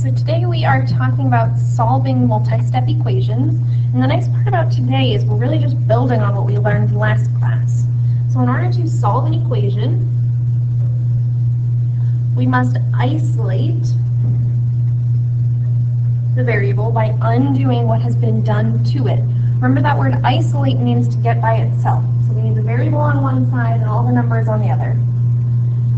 So today we are talking about solving multi-step equations, and the nice part about today is we're really just building on what we learned last class. So in order to solve an equation, we must isolate the variable by undoing what has been done to it. Remember that word isolate means to get by itself. So we need the variable on one side and all the numbers on the other.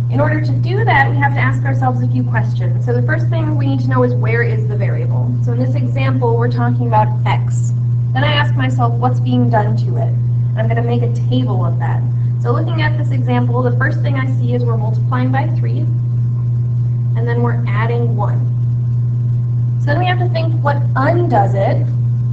In order to do that, we have to ask ourselves a few questions. So the first thing we need to know is, where is the variable? So in this example, we're talking about x. Then I ask myself, what's being done to it? And I'm going to make a table of that. So looking at this example, the first thing I see is we're multiplying by 3, and then we're adding 1. So then we have to think what undoes it,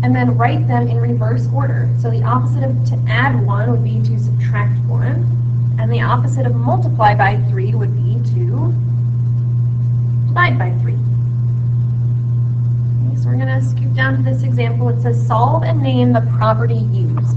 and then write them in reverse order. So the opposite of to add 1 would be to subtract 1. And the opposite of multiply by 3 would be to divide by 3. Okay, so we're going to scoot down to this example. It says solve and name the property used.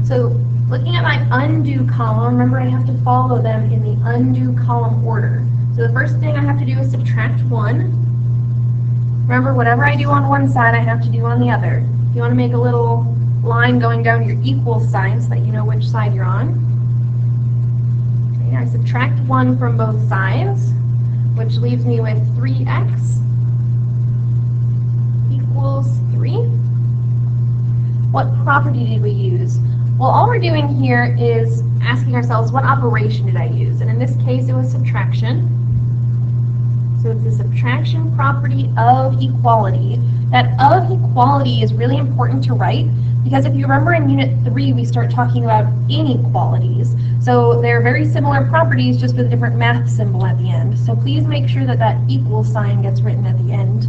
So looking at my undo column, remember I have to follow them in the undo column order. So the first thing I have to do is subtract 1. Remember, whatever I do on one side, I have to do on the other. If you want to make a little line going down your equal sign so that you know which side you're on. I subtract 1 from both sides, which leaves me with 3x equals 3. What property did we use? Well, all we're doing here is asking ourselves, what operation did I use? And in this case, it was subtraction. So it's the subtraction property of equality. That of equality is really important to write, because if you remember in Unit 3, we start talking about inequalities. So they're very similar properties, just with a different math symbol at the end. So please make sure that that equal sign gets written at the end.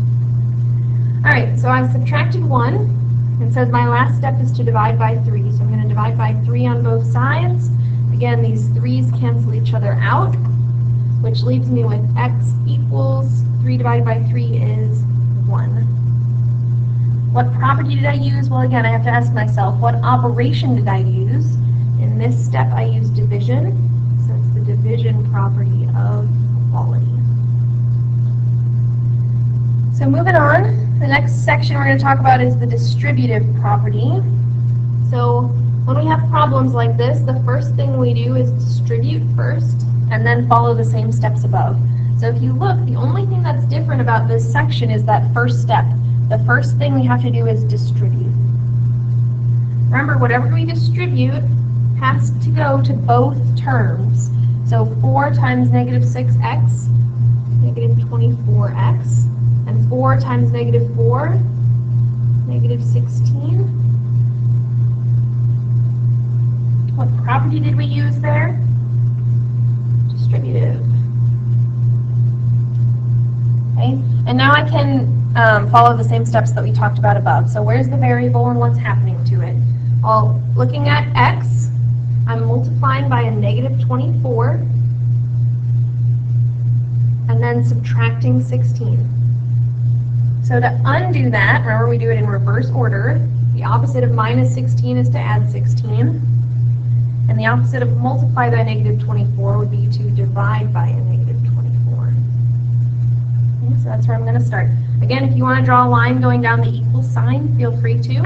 All right, so I've subtracted 1. It says my last step is to divide by 3. So I'm going to divide by 3 on both sides. Again, these 3's cancel each other out, which leaves me with x equals 3 divided by 3 is 1. What property did I use? Well, again, I have to ask myself, what operation did I use? In this step, I use division, so it's the division property of equality. So moving on, the next section we're going to talk about is the distributive property. So when we have problems like this, the first thing we do is distribute first, and then follow the same steps above. So if you look, the only thing that's different about this section is that first step. The first thing we have to do is distribute. Remember, whatever we distribute has to go to both terms. So 4 times negative 6x, negative 24x, and 4 times negative 4, negative 16. What property did we use there? Distributive. Okay, and now I can follow the same steps that we talked about above. So where's the variable and what's happening to it? Well, looking at x, I'm multiplying by a negative 24, and then subtracting 16. So to undo that, remember we do it in reverse order. The opposite of minus 16 is to add 16. And the opposite of multiply by a negative 24 would be to divide by a negative 24. Okay, so that's where I'm going to start. Again, if you want to draw a line going down the equal sign, feel free to.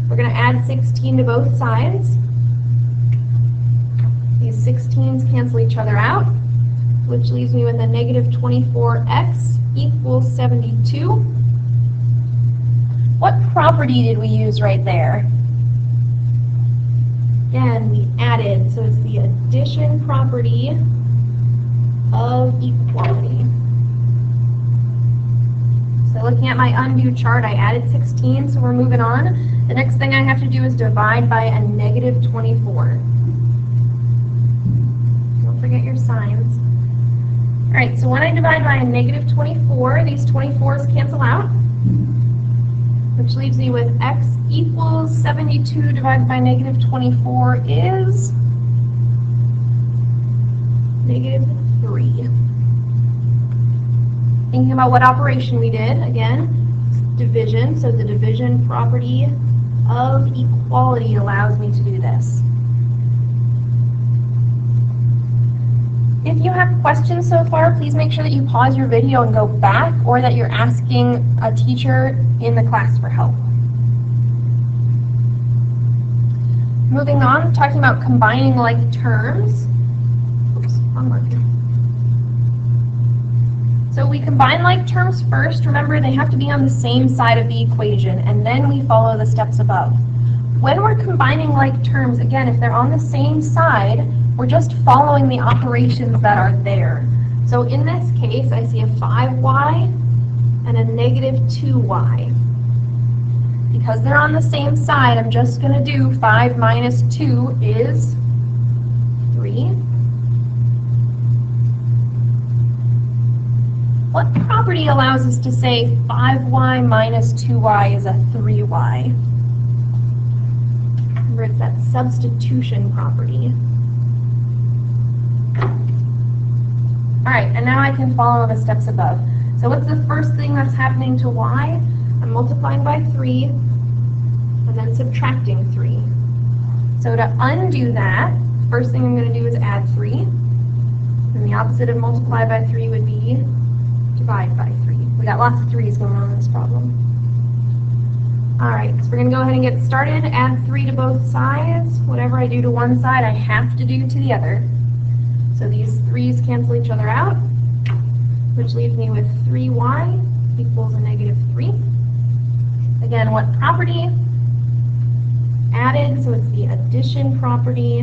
We're going to add 16 to both sides. These 16's cancel each other out, which leaves me with a negative 24x equals 72. What property did we use right there? Again, we added, so it's the addition property of equality. So looking at my undo chart, I added 16, so we're moving on. The next thing I have to do is divide by a negative 24. Don't forget your signs. All right, so when I divide by a negative 24, these 24's cancel out, which leaves me with x equals 72 divided by negative 24 is negative 3. Thinking about what operation we did, again, division, so the division property of equality allows me to do this. If you have questions so far, please make sure that you pause your video and go back, or that you're asking a teacher in the class for help. Moving on, talking about combining like terms. Oops, wrong marker. So we combine like terms first. Remember, they have to be on the same side of the equation, and then we follow the steps above. When we're combining like terms, again, if they're on the same side, we're just following the operations that are there. So in this case, I see a 5y and a negative 2y. Because they're on the same side, I'm just going to do 5 minus 2 is 3. What property allows us to say 5y minus 2y is a 3y? Remember, it's that substitution property. Alright, and now I can follow the steps above. So what's the first thing that's happening to y? I'm multiplying by 3 and then subtracting 3. So to undo that, first thing I'm going to do is add 3. And the opposite of multiply by 3 would be divide by 3. We got lots of 3's going on in this problem. Alright, so we're going to go ahead and get started. Add 3 to both sides. Whatever I do to one side, I have to do to the other. So these 3's cancel each other out, which leaves me with 3y equals a negative 3. Again, what property? Added, so it's the addition property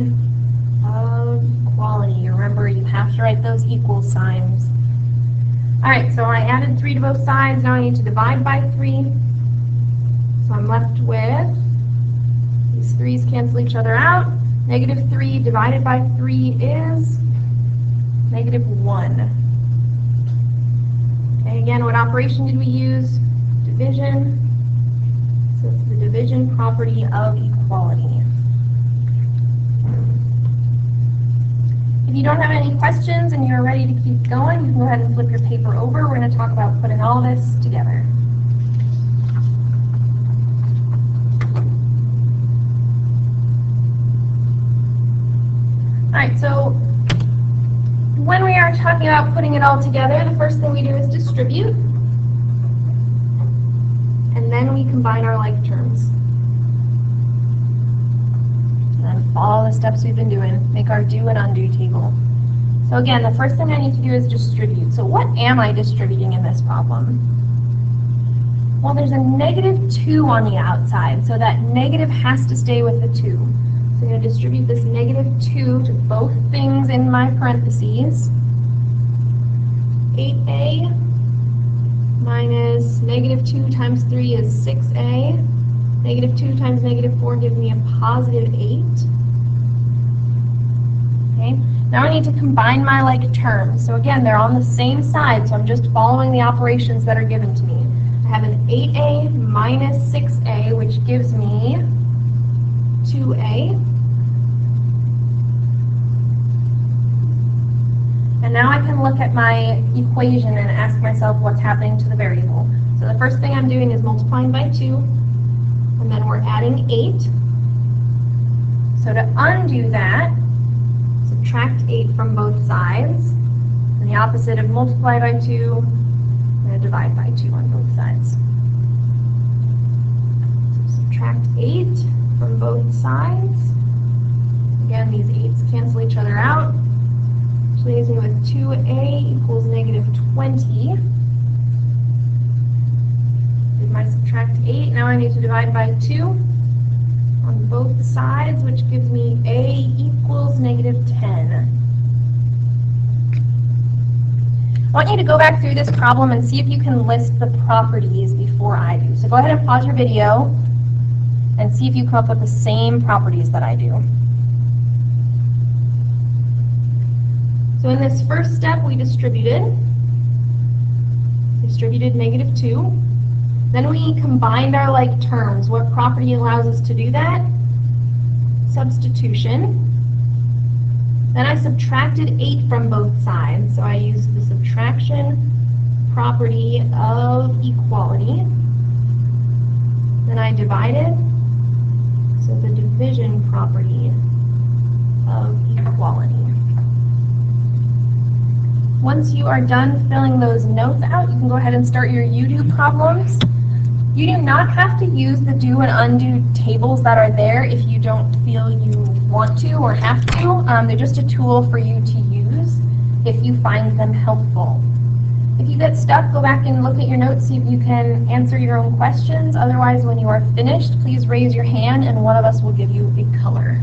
of equality. Remember, you have to write those equal signs. Alright, so I added 3 to both sides. Now I need to divide by 3. So I'm left with, these 3's cancel each other out. Negative 3 divided by 3 is negative 1. Okay, again, what operation did we use? Division. So it's the division property of equality. If you don't have any questions and you're ready to keep going, you can go ahead and flip your paper over. We're going to talk about putting all this together. Alright, so when we are talking about putting it all together, the first thing we do is distribute. And then we combine our like terms. And then follow the steps we've been doing. Make our do and undo table. So again, the first thing I need to do is distribute. So what am I distributing in this problem? Well, there's a negative 2 on the outside, so that negative has to stay with the 2. So I'm going to distribute this negative 2 to both things in my parentheses. 8a minus negative 2 times 3 is 6a. Negative 2 times negative 4 gives me a positive 8. Okay. Now I need to combine my like terms. So again, they're on the same side, so I'm just following the operations that are given to me. I have an 8a minus 6a, which gives me 2a. And now I can look at my equation and ask myself what's happening to the variable. So the first thing I'm doing is multiplying by 2, and then we're adding 8. So to undo that, subtract 8 from both sides. And the opposite of multiply by 2, I'm going to divide by 2 on both sides. So subtract 8 from both sides. Again, these 8's cancel each other out. Which leaves me with 2a equals negative 20. Did my subtract 8. Now I need to divide by 2 on both sides, which gives me a equals negative 10. I want you to go back through this problem and see if you can list the properties before I do. So go ahead and pause your video and see if you come up with the same properties that I do. So in this first step, we distributed negative 2. Then we combined our like terms. What property allows us to do that? Substitution. Then I subtracted 8 from both sides. So I used the subtraction property of equality. Then I divided. So the division property of equality. Once you are done filling those notes out, you can go ahead and start your you-do problems. You do not have to use the do and undo tables that are there if you don't feel you want to or have to. They're just a tool for you to use if you find them helpful. If you get stuck, go back and look at your notes, see if you can answer your own questions. Otherwise, when you are finished, please raise your hand and one of us will give you a color.